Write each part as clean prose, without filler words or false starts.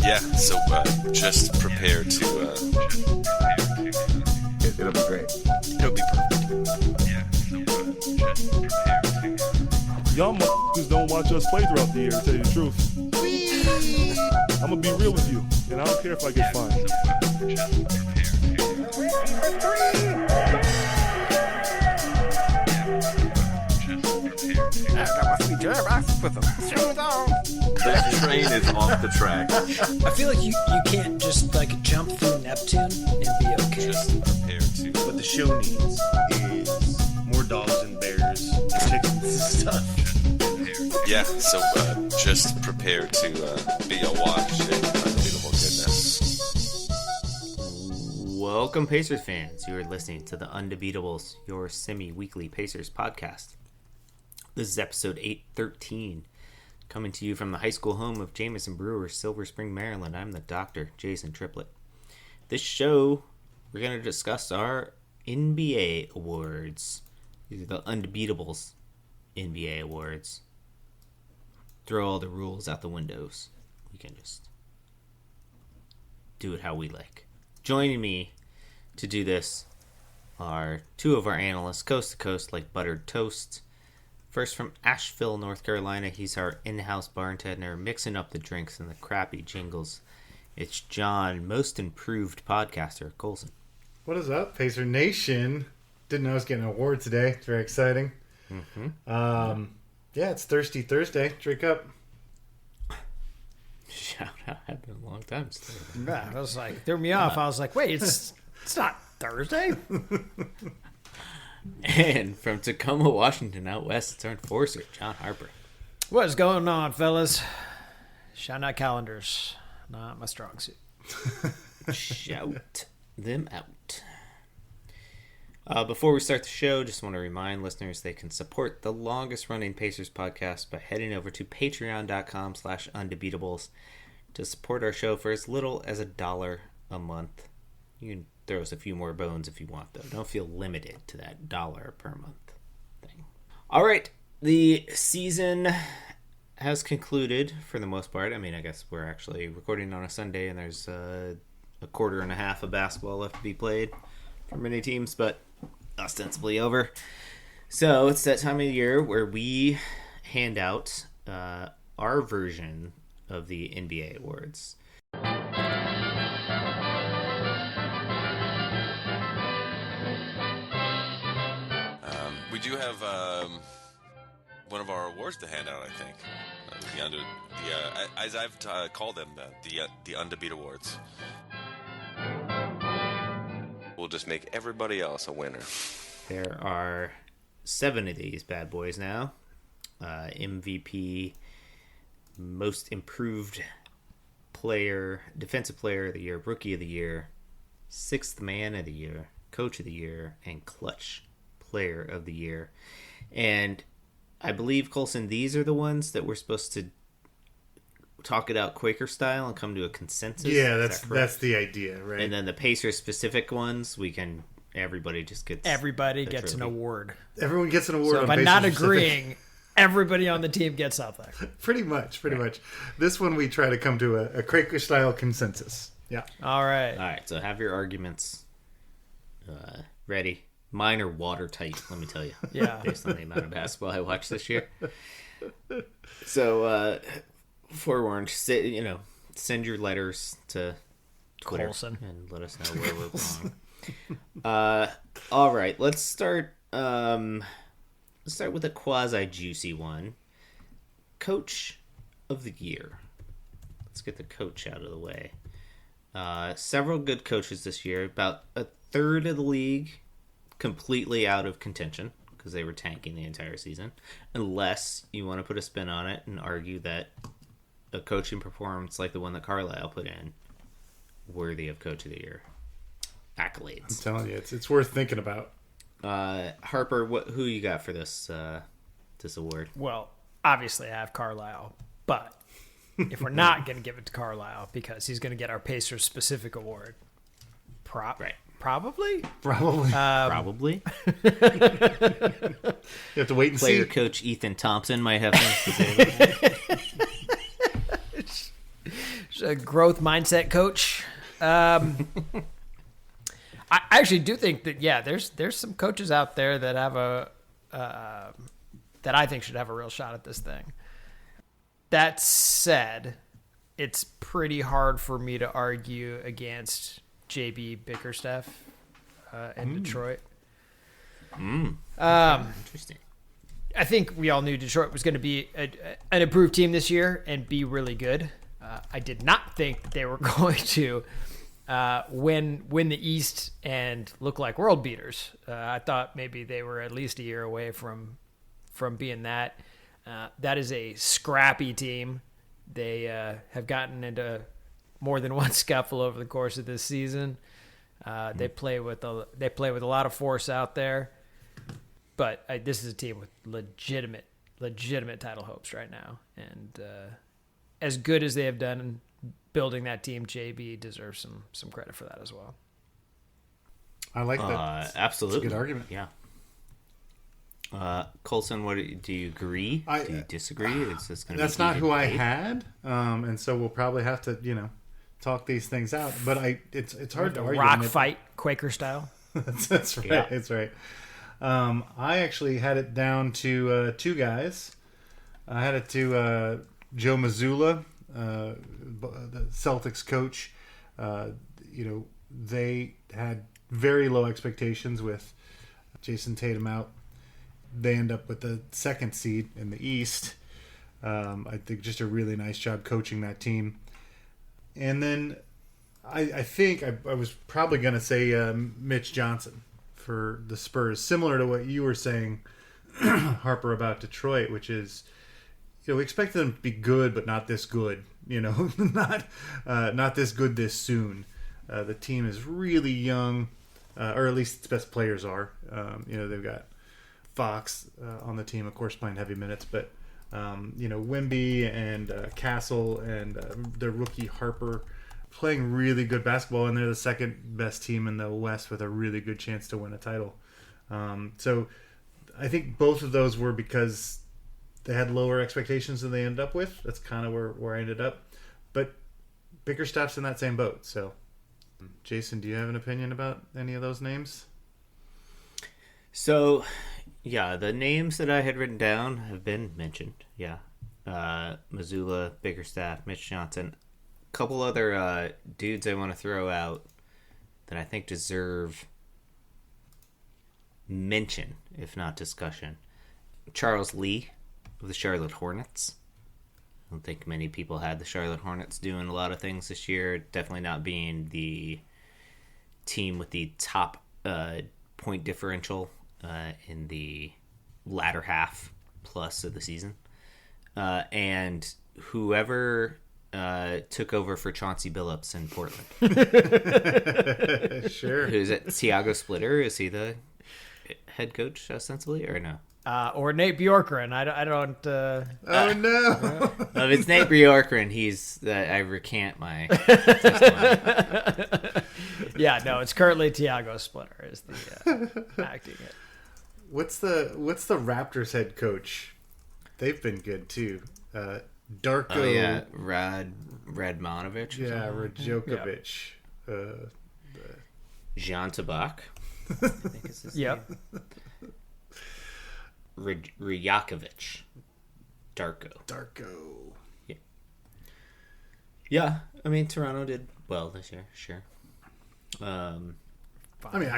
Yeah, so just prepare to... It'll be great. It'll be perfect. Yeah, so just prepare to... Y'all motherfuckers don't watch us play throughout the year, to tell you the truth. I'm gonna be real with you, and I don't care if I get fined. That train is off the track. I feel like you can't just like jump through Neptune and be okay. Just prepare to... What the show needs is more dogs and bears and chickens and stuff. Yeah, so just prepare to be awash in unbelievable goodness. Welcome, Pacers fans. You are listening to the Undebeatables, your semi-weekly Pacers podcast. This is episode 813, coming to you from the high school home of Jameson Brewer, Silver Spring, Maryland. I'm the Dr. Jason Triplett. This show, we're going to discuss our NBA awards. These are the Undebeatables NBA awards. Throw all the rules out the windows. We can just do it how we like. Joining me to do this are two of our analysts, coast to coast like buttered toast. First, from Asheville, North Carolina, he's our in-house bartender, mixing up the drinks and the crappy jingles. It's John, most improved podcaster, Colson. What is up, Pacer Nation? Didn't know I was getting an award today. It's very exciting. Mm-hmm. Yeah, it's Thirsty Thursday. Drink up. Shout out, had been a long time since. Yeah, I was like, threw me off. I was like, wait, it's not Thursday. And from Tacoma, Washington, out west, it's our enforcer, John Harper. What is going on, fellas? Shout out calendars. Not my strong suit. Shout them out. Before we start the show, just want to remind listeners they can support the longest-running Pacers podcast by heading over to patreon.com/undebeatables to support our show for as little as $1 a month. You can throw us a few more bones if you want, though. Don't feel limited to that $1 per month thing. All right, the season has concluded for the most part. I mean, I guess we're actually recording on a Sunday, and there's a quarter and a half of basketball left to be played for many teams, but ostensibly over. So it's that time of year where we hand out our version of the NBA awards. We do have one of our awards to hand out, I think. As I've called them, the Undebeat Awards. We'll just make everybody else a winner. There are 7 of these bad boys now. MVP, most improved player, defensive player of the year, rookie of the year, 6th man of the year, coach of the year, and clutch player of the year. And I believe, Colson, these are the ones that we're supposed to talk it out Quaker style and come to a consensus. Yeah, that's the idea, right? And then the Pacers specific ones, everybody gets an award. Everyone gets an award. So on by Pacers not specific. agreeing, everybody on the team gets something. Pretty much. This one we try to come to a Quaker style consensus. Yeah. All right. All right. So have your arguments ready. Mine are watertight, let me tell you. Yeah. Based on the amount of basketball I watched this year. So, forewarned, send your letters to Twitter Colson and let us know where we're wrong. All right, let's start with a quasi-juicy one. Coach of the year. Let's get the coach out of the way. Several good coaches this year. About a third of the league completely out of contention because they were tanking the entire season, unless you want to put a spin on it and argue that a coaching performance like the one that Carlisle put in worthy of coach of the year accolades. I'm telling you, it's worth thinking about. Harper, who you got for this award? Well, obviously I have Carlisle, but if we're not going to give it to Carlisle because he's going to get our Pacers specific award, Right. Probably. Probably. You have to wait and Player see. coach Ethan Thompson might have things to say about it. growth mindset coach. I actually do think that there's some coaches out there that have that I think should have a real shot at this thing. That said, it's pretty hard for me to argue against JB Bickerstaff in Detroit. Interesting. I think we all knew Detroit was going to be an improved team this year and be really good. I did not think that they were going to win the East and look like world beaters. I thought maybe they were at least a year away from being that. That is a scrappy team. They have gotten into more than one scuffle over the course of this season. They play with a lot of force out there. But this is a team with legitimate title hopes right now. And as good as they have done in building that team, JB deserves some credit for that as well. I like that. Absolutely. It's a good argument. Yeah. Colson, do you agree? Do you disagree? Is this going to That's not who I had, and so we'll probably have to, talk these things out. But it's hard to argue. Rock fight, Quaker style. That's right. Yeah. That's right. I actually had it down to two guys. I had it to Joe Mazzulla, the Celtics coach. They had very low expectations with Jason Tatum out. They end up with the second seed in the East. I think just a really nice job coaching that team. And then I think I was probably going to say Mitch Johnson for the Spurs, similar to what you were saying, Harper, about Detroit, which is, we expected them to be good, but not this good. Not this good this soon. The team is really young, or at least its best players are. They've got Fox on the team, of course, playing heavy minutes, but Wemby and Castle and their rookie Harper playing really good basketball, and they're the second best team in the West with a really good chance to win a title. So I think both of those were because they had lower expectations than they ended up with. That's kind of where I ended up. But Bickerstaff's in that same boat. So, Jason, do you have an opinion about any of those names? So, yeah, the names that I had written down have been mentioned. Yeah. Mazzulla, Bickerstaff, Mitch Johnson. A couple other dudes I want to throw out that I think deserve mention, if not discussion. Charles Lee of the Charlotte Hornets. I don't think many people had the Charlotte Hornets doing a lot of things this year. Definitely not being the team with the top point differential in the latter half plus of the season. And whoever took over for Chauncey Billups in Portland. Sure. Who's it? Tiago Splitter? Is he the head coach ostensibly, or no? Or Nate Bjorkgren. I don't. Oh no! If it's Nate Bjorkgren, I recant my testimony. Yeah, no, it's currently Tiago Splitter is the acting it. What's the Raptors head coach? They've been good too. Darko. Oh yeah, Radmanovic. Yeah, Radjokovic. Jan Tabak. I think is his Yep. name. Ryakovic. Darko. Yeah, I mean Toronto did well this year, sure. I mean,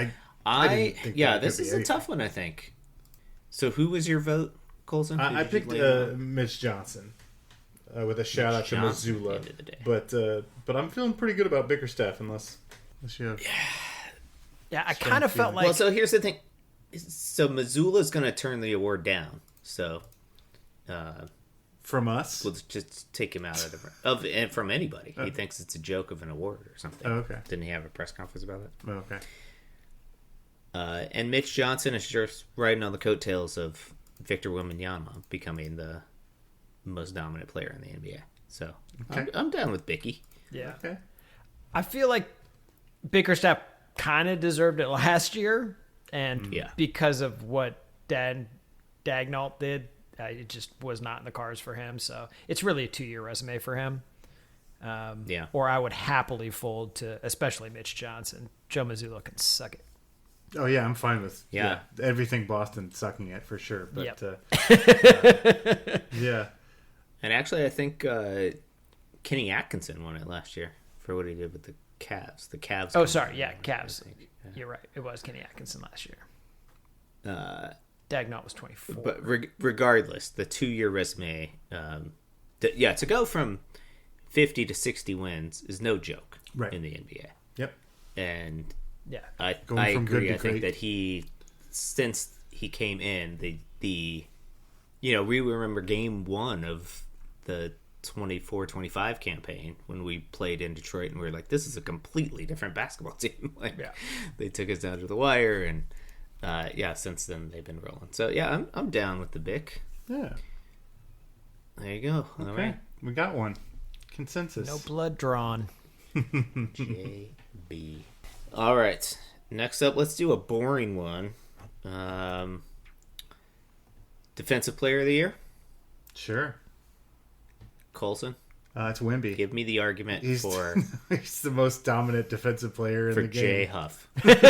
I didn't think that this could is be a tough one, I think. So who was your vote, Colson? I picked Mitch Johnson with a shout out to Johnson at the Mazzulla, end of the day. but I'm feeling pretty good about Bickerstaff unless you have. Yeah, I kind of felt like. Well, so here's the thing. So Missoula's going to turn the award down. So From us? we'll just take him out and from anybody. He thinks it's a joke of an award or something. Oh, okay. Didn't he have a press conference about it? Oh, okay. And Mitch Johnson is just riding on the coattails of Victor Wembanyama becoming the most dominant player in the NBA. So Okay. I'm down with Bicky. Yeah. Okay. I feel like Bickerstaff kind of deserved it last year, and Yeah. because of what Dagnall did, it just was not in the cards for him. So it's really a 2-year resume for him. Yeah. Or I would happily fold to, especially Mitch Johnson. Joe Mazzulla can suck it. Oh yeah, I'm fine with Yeah. everything Boston sucking at for sure. But Yep. yeah, And actually, I think Kenny Atkinson won it last year for what he did with the Cavs. The Cavs. Oh, sorry. Yeah, Cavs. You're right. It was Kenny Atkinson last year. Dagnall was 24. But regardless, the 2-year resume, to go from 50 to 60 wins is no joke in the NBA. yep. And yeah. I Going from good agree. to I think great. that since he came in, we remember game 1 of the 24-25 campaign when we played in Detroit, and we were like, this is a completely different basketball team. They took us down to the wire, and since then they've been rolling. So yeah, I'm down with the Bic. Yeah. There you go. All Okay. right, We got one. Consensus. No blood drawn. JB. All right, next up, let's do a boring one. Defensive Player of the Year, Sure. Colson. It's Wemby. Give me the argument He's for he's the most dominant defensive player in the Jay game. Huff. Led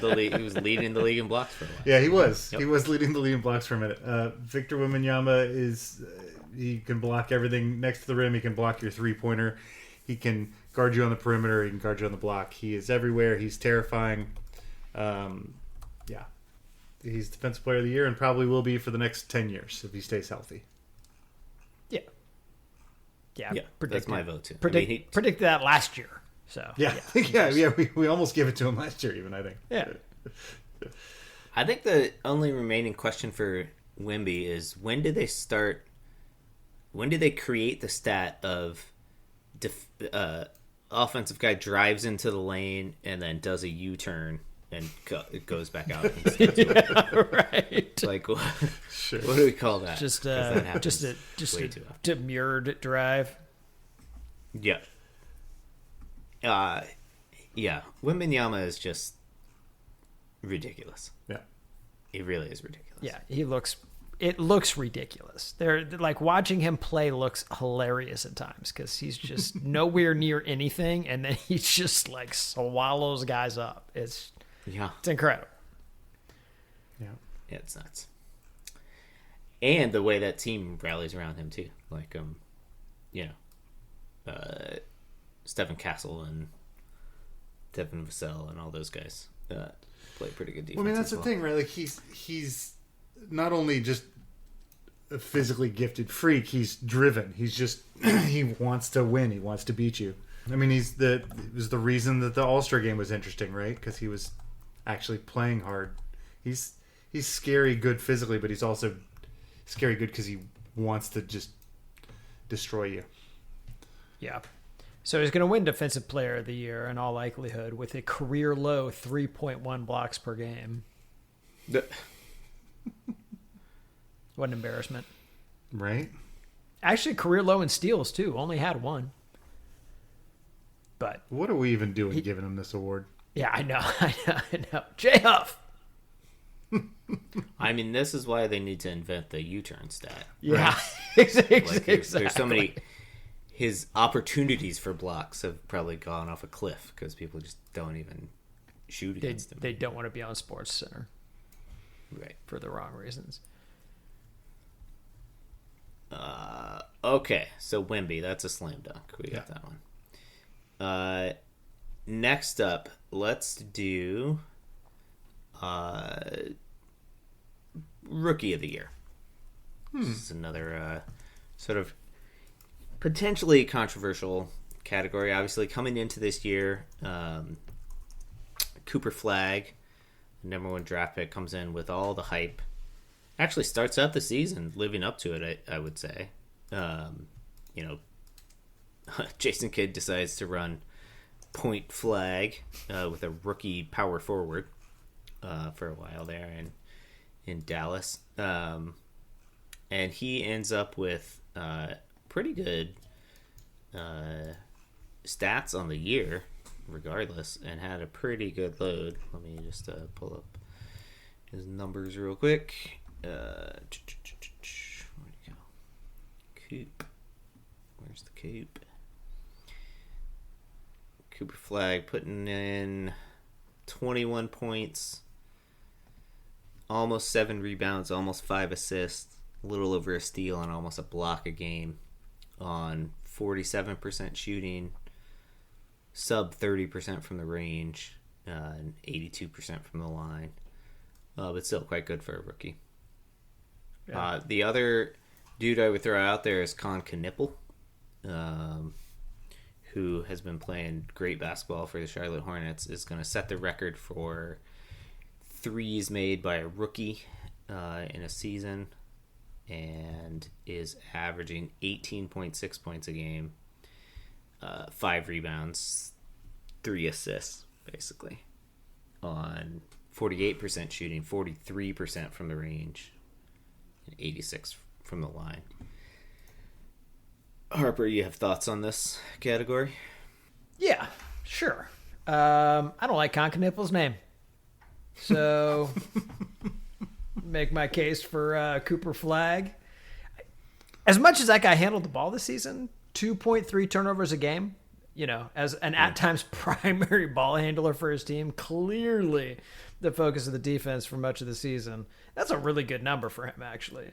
the league. He was leading the league in blocks for a while. Yeah, he was. Yep. He was leading the league in blocks for a minute. Victor Wembanyama is he can block everything next to the rim. He can block your 3-pointer. He can guard you on the perimeter. He can guard you on the block. He is everywhere. He's terrifying. He's defensive player of the year and probably will be for the next 10 years if he stays healthy. Yeah. Yeah. Yeah, that's my vote too. Predicted that last year. So Yeah, we almost gave it to him last year even, I think. Yeah. I think the only remaining question for Wemby is when did they create the stat of offensive guy drives into the lane and then does a U-turn and goes back out? Right. Like, what Sure. do we call that? 'Cause Just that happens just way a too often. demurred drive. Yeah. Wembanyama is just ridiculous. Yeah. It really is ridiculous. Yeah, it looks ridiculous. They're like watching him play looks hilarious at times because he's just nowhere near anything, and then he just like swallows guys up. It's incredible. Yeah. Yeah, it's nuts. And the way that team rallies around him too, like Stephen Castle and Devin Vassell and all those guys play pretty good defense. Well, I mean, that's as the thing, right? Like he's not only just a physically gifted freak, he's driven. He's just he wants to win. He wants to beat you. I mean, it was the reason that the All-Star game was interesting, right? Because he was actually playing hard. He's scary good physically, but he's also scary good because he wants to just destroy you. Yeah. So he's going to win Defensive Player of the Year in all likelihood with a career low 3.1 blocks per game. well. What an embarrassment. Right? Actually, career low in steals, too. Only had one. But, What are we even doing giving him this award? yeah, I know. I know. Jay Huff. I mean, this is why they need to invent the U-turn stat. Yeah. Like, there's so many. His opportunities for blocks have probably gone off a cliff because people just don't even shoot against him. They don't want to be on Sports Center Right. for the wrong reasons. Okay, so Wemby, that's a slam dunk. We got that one. Next up, let's do Rookie of the Year. This is another sort of potentially controversial category. Obviously, coming into this year, Cooper Flagg, the number 1 draft pick, comes in with all the hype. Actually starts out the season living up to it, I would say. Jason Kidd decides to run point Flagg with a rookie power forward for a while there in Dallas. And he ends up with pretty good stats on the year, regardless, and had a pretty good load. Let me just pull up his numbers real quick. Where'd he go? Coop. Where's There's the Coop. Cooper Flag putting in 21 points, almost 7 rebounds, almost 5 assists, a little over a steal, and almost a block a game on 47% shooting, sub 30% from the range, and 82% from the line. But still quite good for a rookie. Yeah. The other dude I would throw out there is Con Knipple, who has been playing great basketball for the Charlotte Hornets, is going to set the record for threes made by a rookie in a season, and is averaging 18.6 points a game, 5 rebounds, 3 assists, basically, on 48% shooting, 43% from the range, and 86 from the line. Harper, you have thoughts on this category? Yeah, sure. I don't like Concaniple's name. So, make my case for Cooper Flag. As much as that guy handled the ball this season, 2.3 turnovers a game, as an at times primary ball handler for his team, clearly the focus of the defense for much of the season. That's a really good number for him, actually.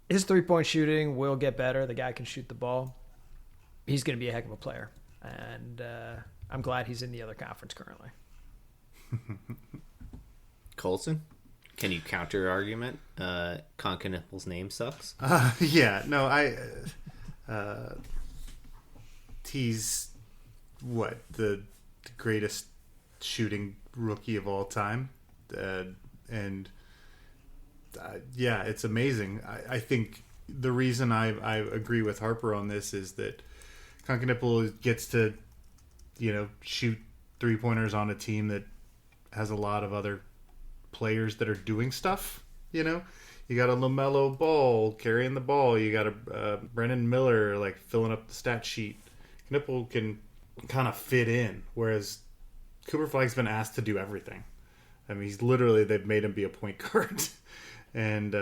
His three-point shooting will get better. The guy can shoot the ball. He's going to be a heck of a player. And I'm glad he's in the other conference currently. Colson, can you counter argument? Concaniple's name sucks. Yeah, no, he's the greatest shooting rookie of all time, and yeah, it's amazing. I think the reason I agree with Harper on this is that Concanipple gets to shoot 3-pointers on a team that has a lot of other players that are doing stuff. You got a LaMelo Ball carrying the ball. You got a Brennan Miller filling up the stat sheet. Knipple can kind of fit in, whereas Cooper Flag's been asked to do everything. I mean, they've made him be a point guard. And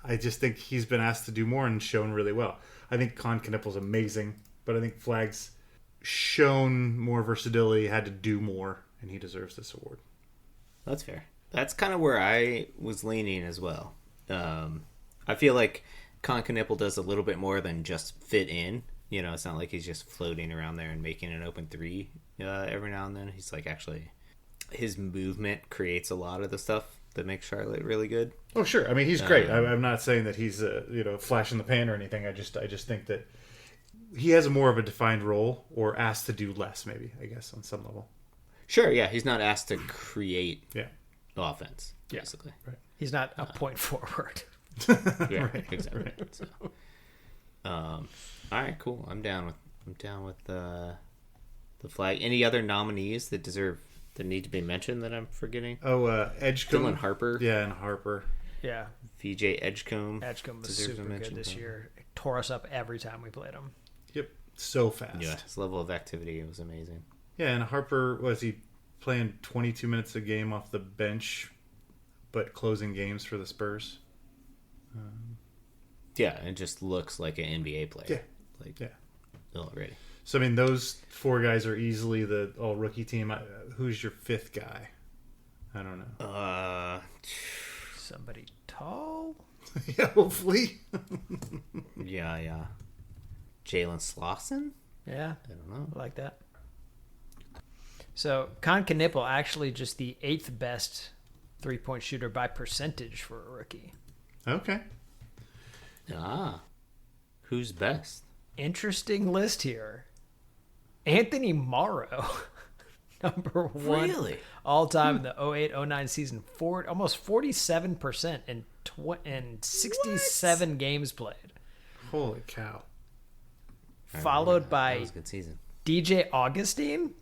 I just think he's been asked to do more and shown really well. I think Knipple's amazing, but I think Flag's shown more versatility, had to do more, and he deserves this award. That's fair. That's kind of where I was leaning as well. I feel like Knipple does a little bit more than just fit in. It's not like he's just floating around there and making an open three every now and then. He's actually, his movement creates a lot of the stuff that makes Charlotte really good. Oh, sure. I mean, he's great. I'm not saying that he's flash in the pan or anything. I just think that he has more of a defined role, or asked to do less, maybe, I guess, on some level. Sure, yeah. He's not asked to create offense, basically. Right. He's not a point forward. Yeah, Right. exactly. Right. So, all right, cool. I'm down with the Flag. Any other nominees that need to be mentioned that I'm forgetting? Oh, Edgecombe. Dylan Harper. Yeah, and Harper. Yeah. VJ Edgecombe. Edgecombe was deserves a super good mention, this though. year. It tore us up every time we played him. Yep. So fast. Yeah, his level of activity was amazing. Yeah, and Harper, was he playing 22 minutes a game off the bench, but closing games for the Spurs? Yeah, it just looks like an NBA player. Yeah. Already. So, I mean, those 4 guys are easily the all-rookie team. Who's your 5th guy? I don't know. Somebody tall? Yeah, hopefully. Yeah. Jalen Slauson? Yeah. I don't know. I like that. So, Knipple actually just the 8th best three-point shooter by percentage for a rookie. Okay. Who's best? Interesting list here. Anthony Morrow, number 1 Really? all time in the 08-09 season. Almost 47% in 67 games played. Holy cow. Followed That by was a good season. DJ Augustine.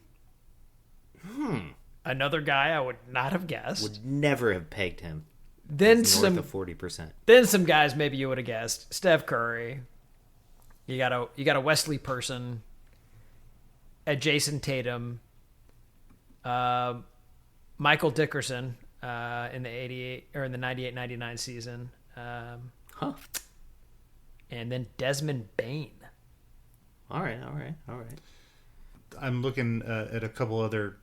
Another guy I would not have guessed. Would never have pegged him Then north some of 40%. Then some guys maybe you would have guessed. Steph Curry. You got a Wesley Person. A Jason Tatum. Michael Dickerson in the 88 or in the 98-99 season. and then Desmond Bain. All right. I'm looking at a couple other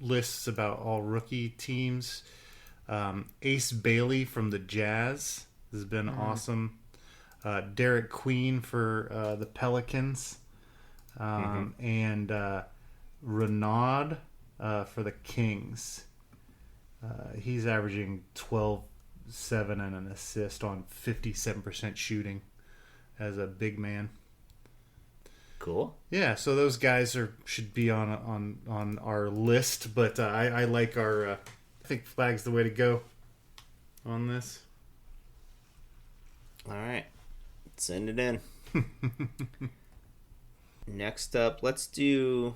lists about all rookie teams. Ace Bailey from the Jazz has been awesome. Derek Queen for the Pelicans. And Renaud for the Kings. He's averaging 12, 7, and an assist on 57% shooting as a big man. Cool. Yeah, so those guys should be on our list, but I like our. I think Flag's the way to go on this. All right. Send it in. Next up, let's do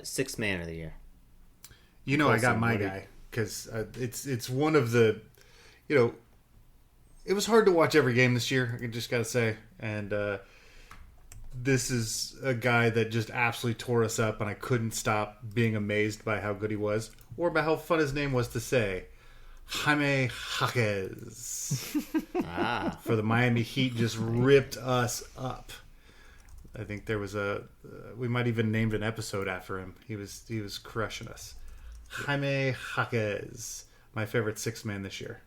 Sixth Man of the Year. You know, I got my guy because it's one of the, it was hard to watch every game this year. I just gotta say, and this is a guy that just absolutely tore us up, and I couldn't stop being amazed by how good he was, or by how fun his name was to say. Jaime Jaquez for the Miami Heat just ripped us up. I think there was we might even named an episode after him. He was crushing us. Jaime Jaquez, my favorite sixth man this year.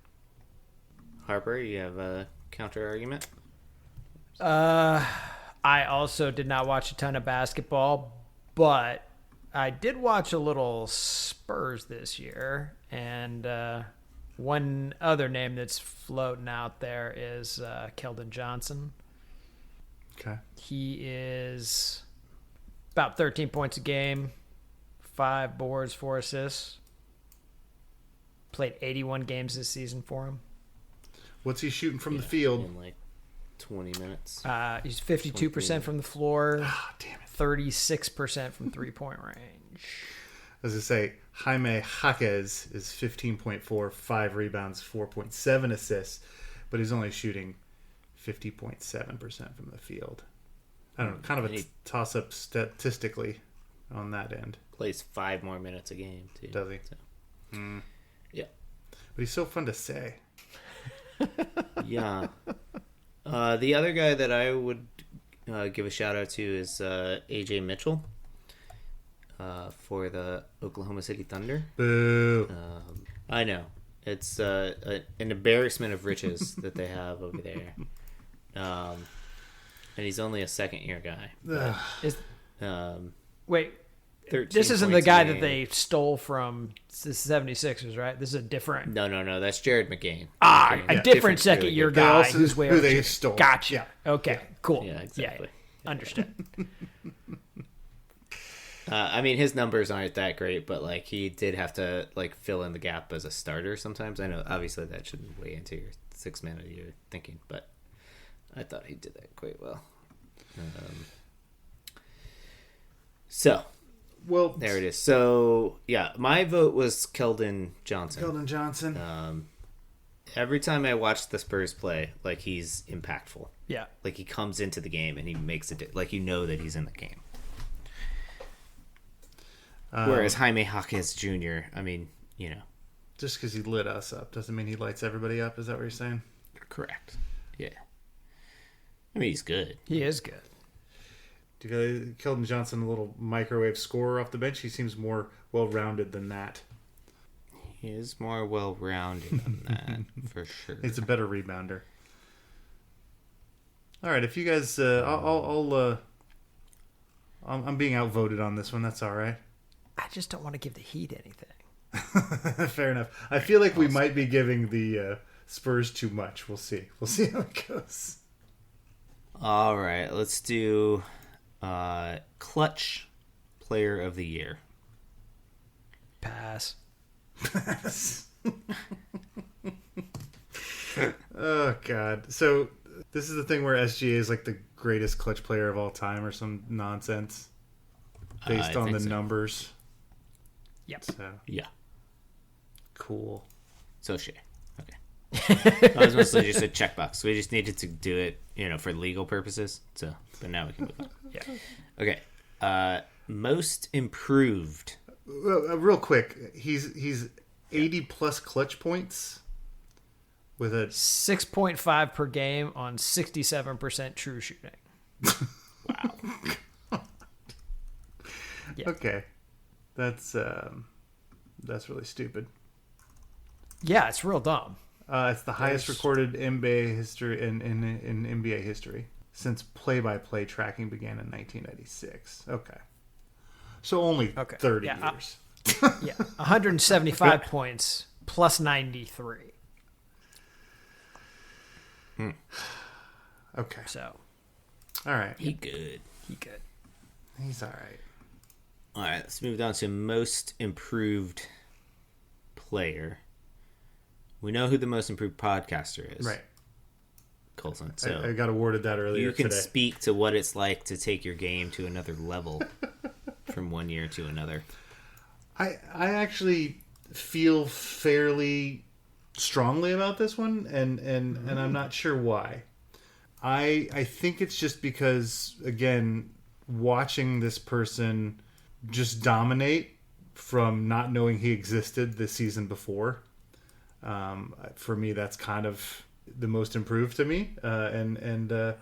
Harper, you have a counter argument? I also did not watch a ton of basketball, but I did watch a little Spurs this year, and one other name that's floating out there is Keldon Johnson. Okay. He is about 13 points a game, 5 boards, 4 assists. Played 81 games this season for him. What's he shooting from the field? In like 20 minutes. He's 52% from the floor, Ah, damn it. 36% from three-point range. As I say, Jaime Jaquez is 15.4, 5 rebounds, 4.7 assists, but he's only shooting 50.7% from the field. I don't know, kind of a toss-up statistically on that end. Plays 5 more minutes a game, too. Does he? So. Yeah. But he's so fun to say. Yeah. The other guy that I would give a shout-out to is A.J. Mitchell for the Oklahoma City Thunder. Boo. I know. It's an embarrassment of riches that they have over there. And he's only a second-year guy. But, Wait, 13 this isn't the points a guy game. that they stole from the 76ers, right? This is a different... No. That's Jared McCain. a different Different second-year really good guy guy. who's way Who over they here. stole. Gotcha. Yeah. Okay, cool. Yeah, exactly. Yeah, understood. I mean, his numbers aren't that great, but like he did have to like fill in the gap as a starter sometimes. I know, obviously, that shouldn't weigh into your sixth man of the year thinking, but I thought he did that quite well. So Well, there it is. So yeah, my vote was Keldon Johnson. Keldon Johnson. Every time I watch the Spurs play, like he's impactful. Yeah. Like he comes into the game and he makes it. Like you know that he's in the game. Whereas Jaime Jaquez Jr., I mean, you know. Just because he lit us up doesn't mean he lights everybody up. Is that what you're saying? Correct. Yeah. I mean, he's good. He is good. Do you got Keldon Johnson, a little microwave scorer off the bench? He seems more well-rounded than that. He is more well-rounded than that, for sure. He's a better rebounder. All right, if you guys, I'm being outvoted on this one. That's all right. I just don't want to give the Heat anything. Fair enough. I feel like we might be giving the Spurs too much. We'll see. We'll see how it goes. All right, let's do Clutch Player of the Year. Pass. Oh, God. So this is the thing where SGA is like the greatest clutch player of all time or some nonsense based I on think the so. numbers. Yep. So, Yeah. cool. So Shay. Okay. I was mostly just a checkbox. We just needed to do it, you know, for legal purposes. So, but now we can move on. Yeah. Okay. Most improved. Real quick, he's 80 plus clutch points with a 6.5 per game on 67% true shooting. Yeah. Okay, that's really stupid. Yeah, it's real dumb. It's the highest recorded NBA history in NBA history since play-by-play tracking began in 1996. Okay, so only 30 years. Yeah, 175 points plus 93. Okay, So all right, He good. he's all right. All right, let's move on to most improved player. We know who the most improved podcaster is. Right. Colson. So I got awarded that earlier you can today. speak to what it's like to take your game to another level from one year to another. I actually feel fairly strongly about this one, and I'm not sure why. I think it's just because, again, watching this person just dominate from not knowing he existed the season before, for me, that's kind of the most improved to me. Jalen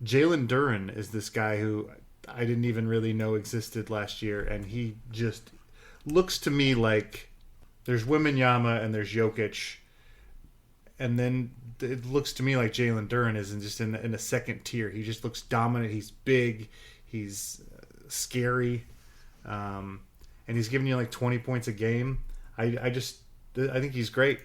Duren is this guy who I didn't even really know existed last year, and he just looks to me like there's Wembanyama and there's Jokic, and then it looks to me like Jalen Duren is in a second tier. He just looks dominant. He's big. He's scary, and he's giving you like 20 points a game. I think he's great.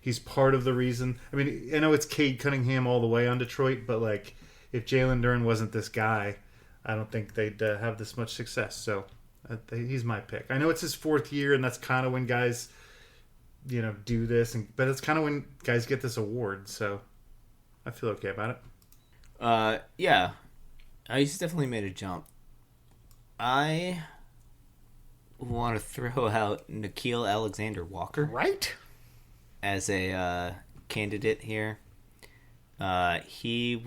He's part of the reason. I mean, I know it's Cade Cunningham all the way on Detroit, but like if Jalen Duren wasn't this guy, I don't think they'd have this much success. So he's my pick. I know it's his fourth year, and that's kind of when guys, do this, but it's kind of when guys get this award. So I feel okay about it. Yeah, he's definitely made a jump. I want to throw out Nickeil Alexander-Walker Right? as a candidate here. He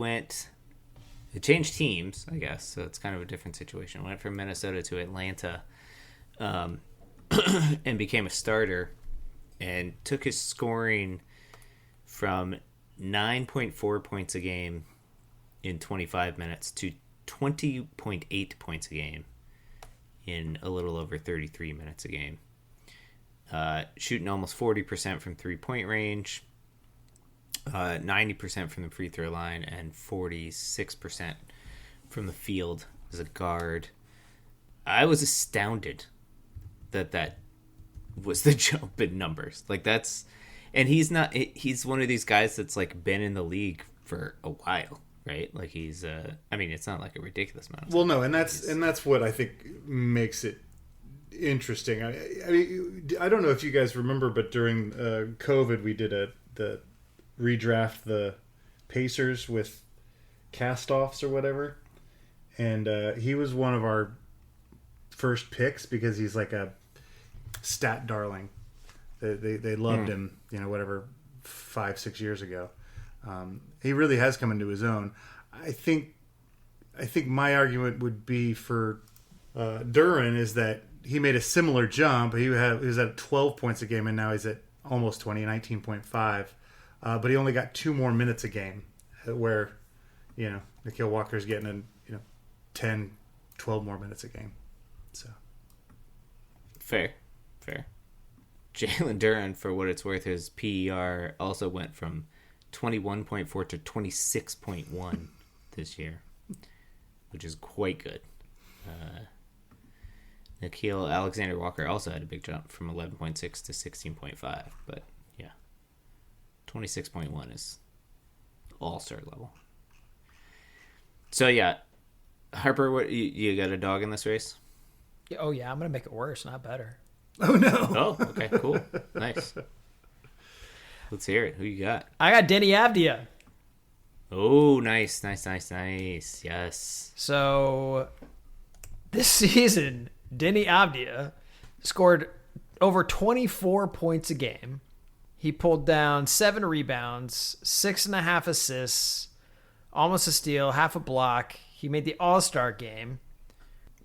changed teams, I guess, so it's kind of a different situation. Went from Minnesota to Atlanta, and became a starter, and took his scoring from 9.4 points a game in 25 minutes to 20.8 points a game in a little over 33 minutes a game. Shooting almost 40% from three-point range, 90% from the free throw line, and 46% from the field as a guard. I was astounded that was the jump in numbers. And he's one of these guys that's like been in the league for a while, right? Like he's it's not like a ridiculous amount. Well, no, and that's what I think makes it interesting. I don't know if you guys remember, but during COVID, we did the redraft the Pacers with cast-offs or whatever, and he was one of our first picks because he's like a stat darling. They loved him, 5-6 years ago. He really has come into his own. I think my argument would be for Duren is that he made a similar jump. He was at 12 points a game, and now he's at almost 20, 19.5. But he only got 2 more minutes a game, where, Nickeil Walker's getting 10, 12 more minutes a game. So Fair. Jalen Duren, for what it's worth, his PER also went from 21.4 to 26.1 this year, which is quite good. Nickeil Alexander-Walker also had a big jump from 11.6 to 16.5, but yeah, 26.1 is all-star level. So yeah, Harper, what you got a dog in this race? Oh, yeah, I'm going to make it worse, not better. oh no, Oh, okay, cool, nice. Let's hear it. Who you got? I got Denny Avdia. Oh, nice. Yes. So this season, Denny Avdia scored over 24 points a game. He pulled down 7 rebounds, 6.5 assists, almost a steal, half a block. He made the All-Star game.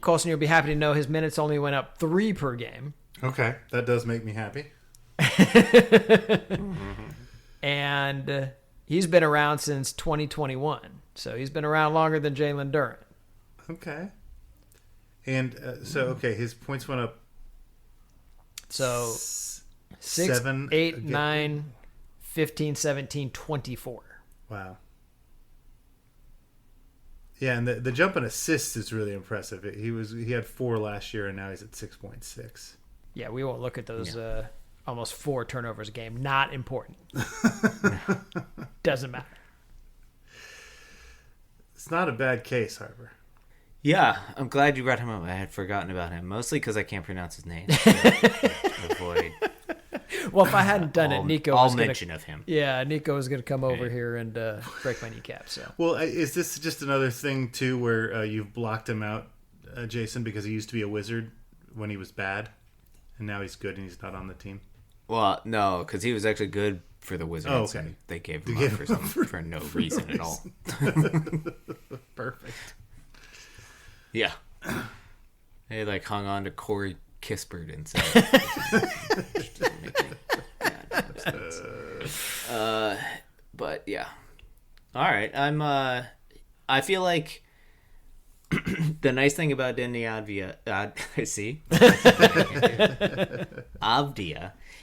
Colson, you'll be happy to know his minutes only went up 3 per game. Okay, that does make me happy. And he's been around since 2021. So he's been around longer than Jalen Duren. Okay. And okay, his points went up. So 6, 7, 8, again. 9, 15, 17, 24. Wow. Yeah, and the jump in assists is really impressive. He had 4 last year, and now he's at 6.6. Yeah, we won't look at those almost 4 turnovers a game. Not important. Doesn't matter. It's not a bad case, Harper. Yeah, I'm glad you brought him up. I had forgotten about him, mostly because I can't pronounce his name. Avoid Well, if I hadn't done it, Nico all was going mention of him. Yeah, Nico was going to come over here and break my kneecap. So. Well, is this just another thing too, where you've blocked him out, Jason, because he used to be a wizard when he was bad, and now he's good and he's not on the team? Well, no, because he was actually good for the Wizards. Oh, okay. And they gave him up for no reason at all. Perfect. Yeah. They hung on to Corey Kispert and said, doesn't make any sense. But yeah. All right. I feel like the nice thing about Denny Avdia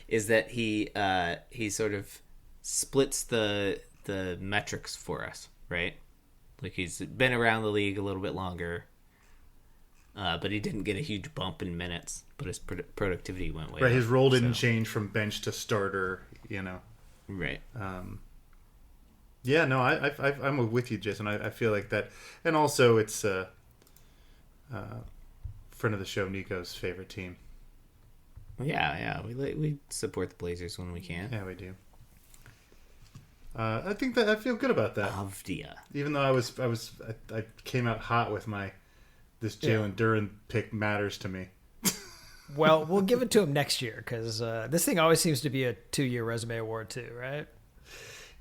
is that he sort of splits the metrics for us, right? Like he's been around the league a little bit longer. But he didn't get a huge bump in minutes, but his productivity went way Right, up, his role didn't change from bench to starter, Right. Yeah, no, I'm with you, Jason. I feel like that. And also, it's friend of the show, Nico's favorite team. Yeah. We support the Blazers when we can. Yeah, we do. I think that I feel good about that. Avdia. Even though I came out hot with this Jalen Duren pick matters to me. Well, we'll give it to him next year because this thing always seems to be a 2-year resume award too, right?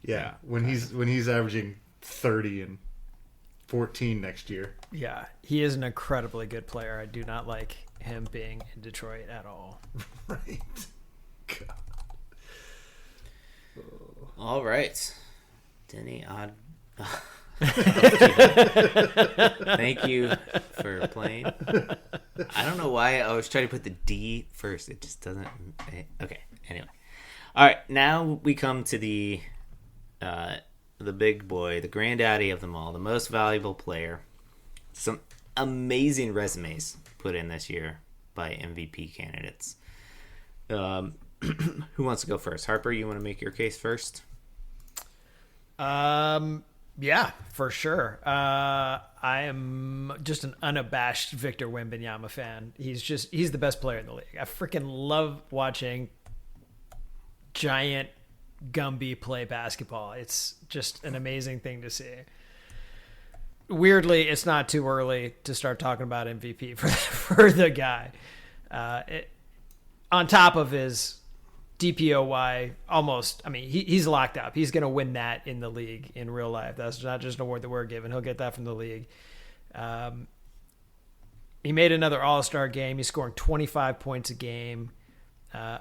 Yeah, when he's averaging 30 and 14 next year. Yeah, he is an incredibly good player. I do not like him being in Detroit at all. Right. God. All right. Denny Odd. Thank you for playing. I don't know why I was trying to put the D first. It just doesn't. Okay. Anyway. All right. Now we come to the big boy, the granddaddy of them all, the most valuable player. Some amazing resumes put in this year by MVP candidates. Who wants to go first? Harper, you want to make your case first? Yeah, for sure. I am just an unabashed Victor Wembanyama fan. He's the best player in the league. I freaking love watching giant Gumby play basketball. It's just an amazing thing to see. Weirdly, it's not too early to start talking about MVP for the guy. On top of his DPOY, almost, I mean, he's locked up. He's going to win that in the league in real life. That's not just an award that we're giving. He'll get that from the league. He made another All-Star game. He's scoring 25 points a game,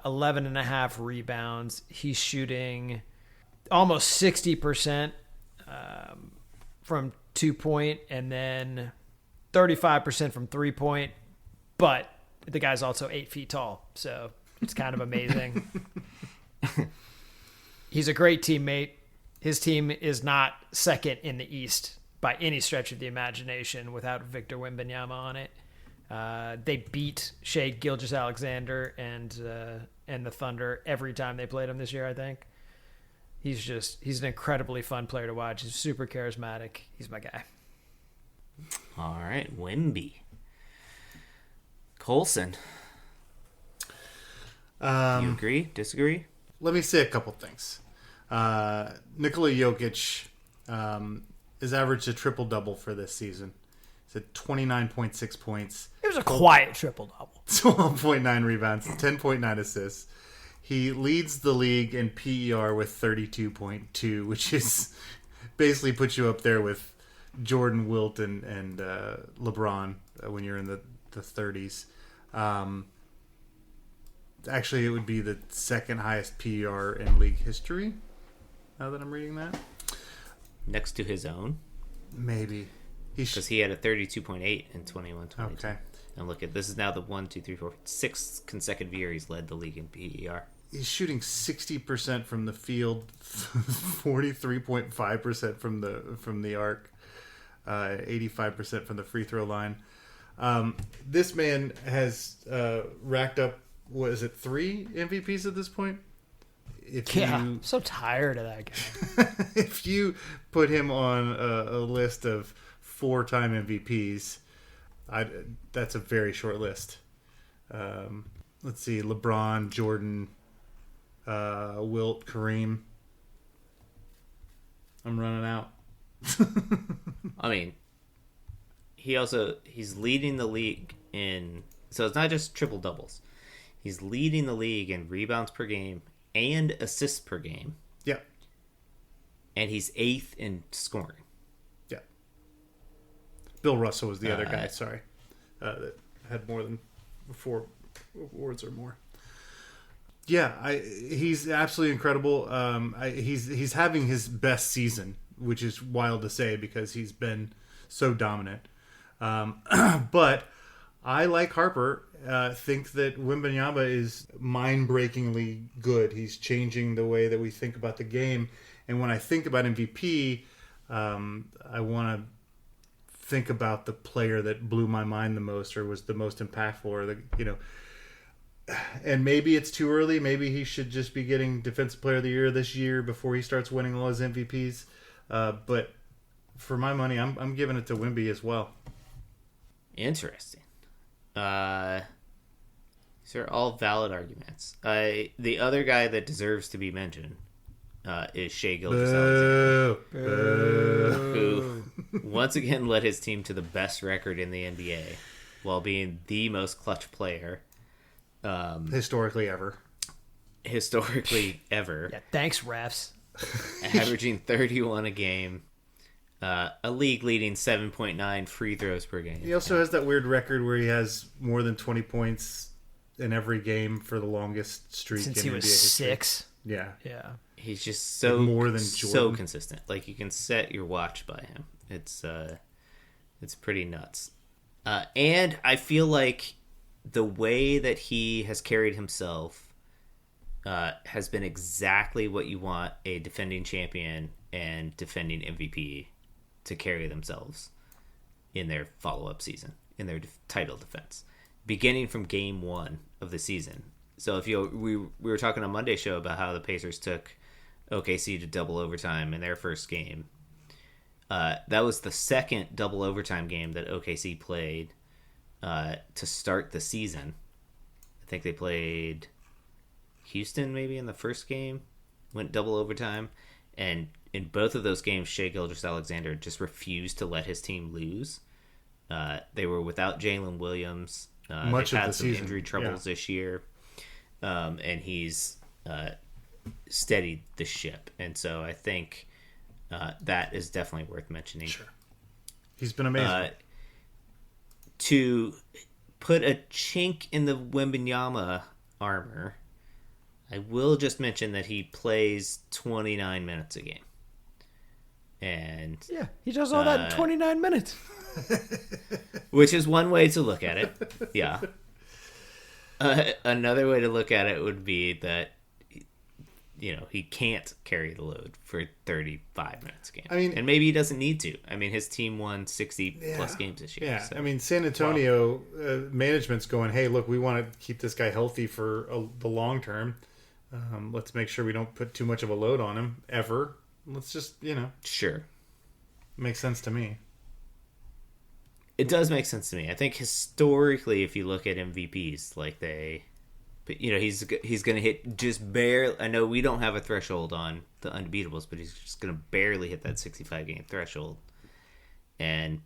11 and a half rebounds. He's shooting almost 60% from 2-point and then 35% from 3-point. But the guy's also 8 feet tall, so it's kind of amazing. He's a great teammate. His team is not second in the East by any stretch of the imagination without Victor Wembanyama on it. They beat Shai Gilgeous-Alexander and the Thunder every time they played him this year, I think. He's an incredibly fun player to watch. He's super charismatic. He's my guy. All right, Wemby. Colson. You agree? Disagree? Let me say a couple things. Nikola Jokic has averaged a triple-double for this season. He's at 29.6 points. It was a quiet triple-double. 12.9 rebounds, 10.9 assists. He leads the league in PER with 32.2, which is basically puts you up there with Jordan, Wilt, and LeBron when you're in the 30s. Actually, it would be the second highest PER in league history. Now that I'm reading that, Next to his own, maybe because he had a 32.8 in 21-22. Okay. And look at this is now the 6th consecutive year he's led the league in PER. He's shooting 60% from the field, 43.5% from the arc, 85% from the free throw line. This man has racked up, what is it, 3 MVPs at this point? I'm so tired of that guy. If you put him on a list of 4-time MVPs, that's a very short list. Let's see, LeBron, Jordan, Wilt, Kareem. I'm running out. I mean, he's leading the league in, so it's not just triple doubles. He's leading the league in rebounds per game and assists per game. Yeah. And he's 8th in scoring. Yeah. Bill Russell was the other guy, sorry. That had more than 4 awards or more. Yeah, he's absolutely incredible. He's having his best season, which is wild to say because he's been so dominant. But I, like Harper, think that Wembanyama is mind-breakingly good. He's changing the way that we think about the game. And when I think about MVP, I want to think about the player that blew my mind the most or was the most impactful or and maybe it's too early. Maybe he should just be getting Defensive Player of the Year this year before he starts winning all his MVPs. But for my money, I'm giving it to Wemby as well. Interesting. These are all valid arguments. The other guy that deserves to be mentioned is Shai Gilgeous-Alexander, who once again led his team to the best record in the NBA while being the most clutch player Historically ever. Yeah, thanks, refs. Averaging 31 a game. A league-leading 7.9 free throws per game. He also has that weird record where he has more than 20 points in every game for the longest streak Since in he NBA was history. 6. Yeah. Yeah. He's just so more than so Jordan. consistent. Like, you can set your watch by him. It's pretty nuts. And I feel like the way that he has carried himself has been exactly what you want a defending champion and defending MVP to carry themselves in their follow-up season, in their title defense, beginning from game 1 of the season. So if we were talking on Monday's show about how the Pacers took OKC to double overtime in their first game. That was the second double overtime game that OKC played to start the season. I think they played Houston maybe in the first game, went double overtime, and in both of those games, Shai Gilgeous-Alexander just refused to let his team lose. They were without Jalen Williams. Much they've of had the some season, injury troubles this year, and he's steadied the ship. And so I think that is definitely worth mentioning. Sure. He's been amazing. To put a chink in the Wembanyama armor, I will just mention that he plays 29 minutes a game. And Yeah, he does all that in 29 minutes. which is one way to look at it. Yeah. Another way to look at it would be that he can't carry the load for 35 minutes a game. I mean, and maybe he doesn't need to. I mean, his team won 60 plus games this year. Yeah, So. I mean, San Antonio management's going, hey, look, we want to keep this guy healthy for the long term. Let's make sure we don't put too much of a load on him ever. Let's just, Sure. makes sense to me. It does make sense to me. I think historically, if you look at MVPs, but he's going to hit just barely. I know we don't have a threshold on the Undebeatables, but he's just going to barely hit that 65 game threshold and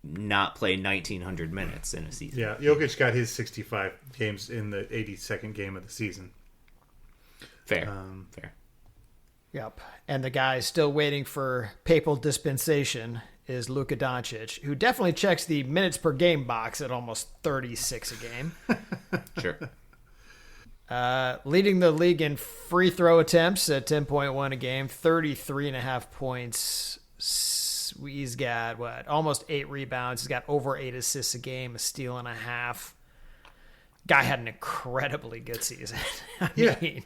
not play 1,900 minutes in a season. Yeah, Jokic got his 65 games in the 82nd game of the season. Fair. Fair. Yep. And the guy still waiting for papal dispensation is Luka Doncic, who definitely checks the minutes per game box at almost 36 a game. Sure. Leading the league in free throw attempts at 10.1 a game, 33.5 points. He's got, almost 8 rebounds. He's got over 8 assists a game, a steal and a half. Guy had an incredibly good season. I mean,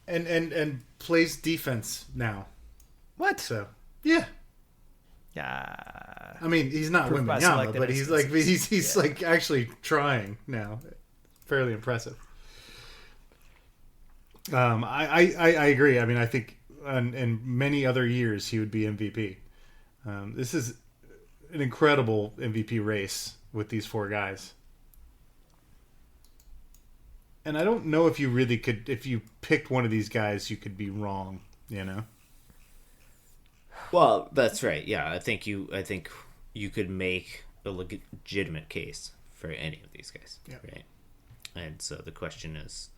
and plays defense now. What? So, yeah. I mean, he's not Proof by Wembanyama, selected but he's instances. he's like actually trying now. Fairly impressive. I agree. I mean, I think in many other years he would be MVP. This is an incredible MVP race with these 4 guys. And I don't know if you really could, if you picked one of these guys, you could be wrong, you know? Well, that's right. Yeah, I think you could make a legitimate case for any of these guys, right? And so the question is,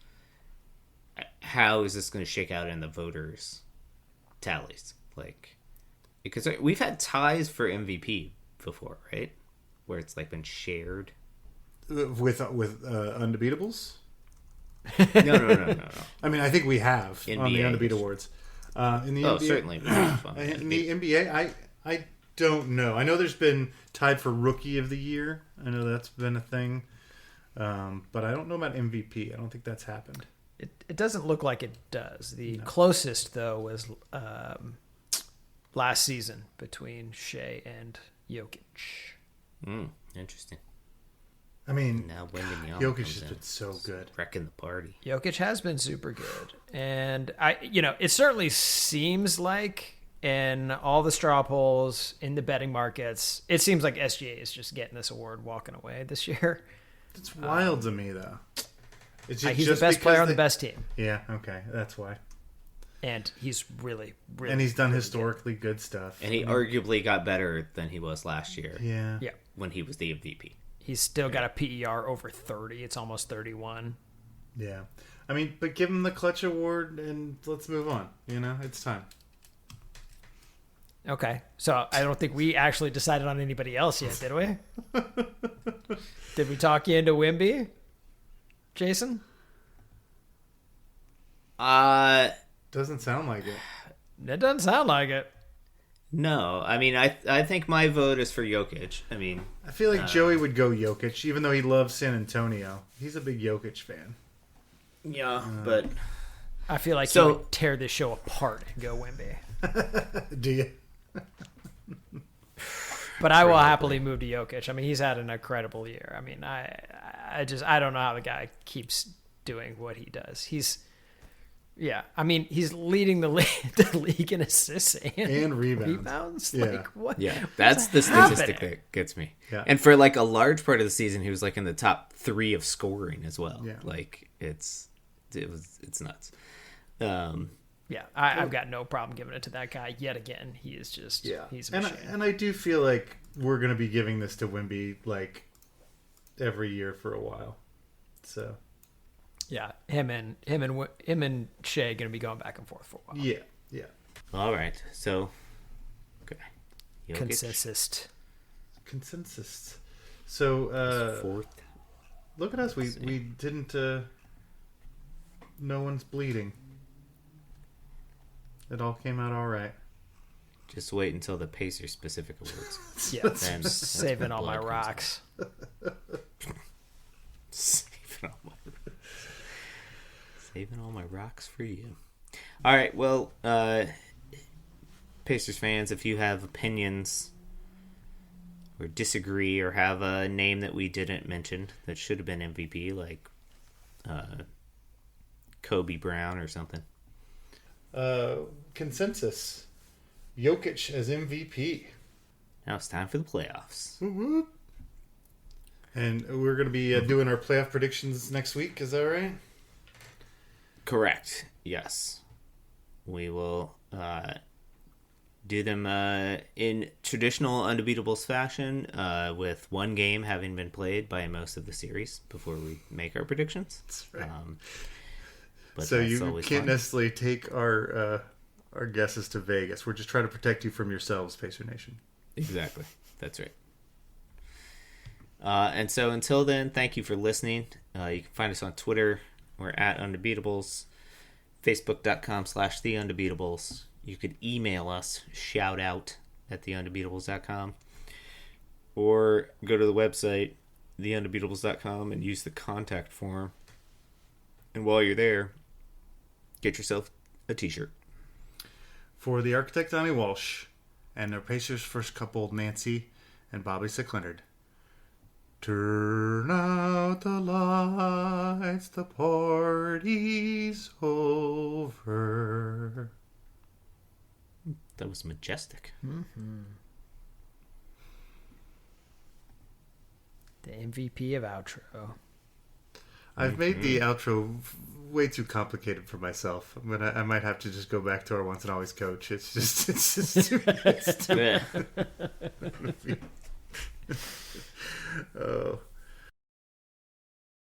how is this going to shake out in the voters' tallies? Like, because we've had ties for MVP before, right? Where it's like been shared With Undebeatables? No. I mean, I think we have on the NBA. Undebeat Awards. In the NBA, Certainly. in the NBA, I don't know. I know there's been tied for Rookie of the Year. I know that's been a thing. But I don't know about MVP. I don't think that's happened. It doesn't look like it does. The closest, though, was last season between Shea and Jokic. Interesting. I mean, Now Wembanyama Jokic comes has in, been so good. wrecking the party. Jokic has been super good. And it certainly seems like in all the straw polls, in the betting markets, it seems like SGA is just getting this award walking away this year. It's wild to me, though. It's He's the best player on the best team. Yeah, okay, that's why. And he's really, really... And he's done historically good stuff. And he arguably got better than he was last year. Yeah. When he was the MVP. He's still got a PER over 30. It's almost 31. Yeah. I mean, but give him the Clutch Award and let's move on. You know, it's time. Okay. So I don't think we actually decided on anybody else yet, did we? Did we talk you into Wemby, Jason? Doesn't sound like it. That doesn't sound like it. No. I mean, I think my vote is for Jokic. I mean... I feel like Joey would go Jokic, even though he loves San Antonio. He's a big Jokic fan. Yeah, but... I feel like you would tear this show apart and go Wemby. Do you? But I will happily move to Jokic. I mean, he's had an incredible year. I mean, I don't know how the guy keeps doing what he does. I mean, he's leading the league in assists and rebounds. Yeah. Like, what? Yeah, that's the statistic that gets me. Yeah. And for like a large part of the season, he was like in the top 3 of scoring as well. Yeah. Like it's nuts. Yeah, I've got no problem giving it to that guy yet again. He is just he's a machine. And I do feel like we're going to be giving this to Wemby like every year for a while. So yeah, him and Shea going to be going back and forth for a while. yeah. All right, so okay, Consensus. So fourth. look at us. We didn't. No one's bleeding. It all came out all right. Just wait until the Pacers specific awards. Yeah, Then saving all my blood rocks. Saving all my rocks for you. All right, well, Pacers fans, if you have opinions or disagree or have a name that we didn't mention that should have been MVP, like Kobe Brown or something. Consensus. Jokic as MVP. Now it's time for the playoffs. Whoop. And we're going to be doing our playoff predictions next week. Is that right? Correct. Yes. We will do them in traditional Undebeatables fashion, with one game having been played by most of the series before we make our predictions. That's right. But So that's you always can't fun. necessarily take our guesses to Vegas. We're just trying to protect you from yourselves, Pacer Nation. Exactly. That's right. And so until then, thank you for listening. You can find us on Twitter. We're at Undebeatables. Facebook.com/The Undebeatables. You could email us, shout out at theundebeatables.com, or go to the website, theundebeatables.com, and use the contact form. And while you're there, get yourself a t-shirt. For the architect, Donnie Walsh, and their Pacers first couple, Nancy and Bobby Sickleonard. Turn out the lights, the party's over. That was majestic. The MVP of outro. I've made the outro way too complicated for myself. I might have to just go back to our once and always coach. It's just too. Yeah. Oh.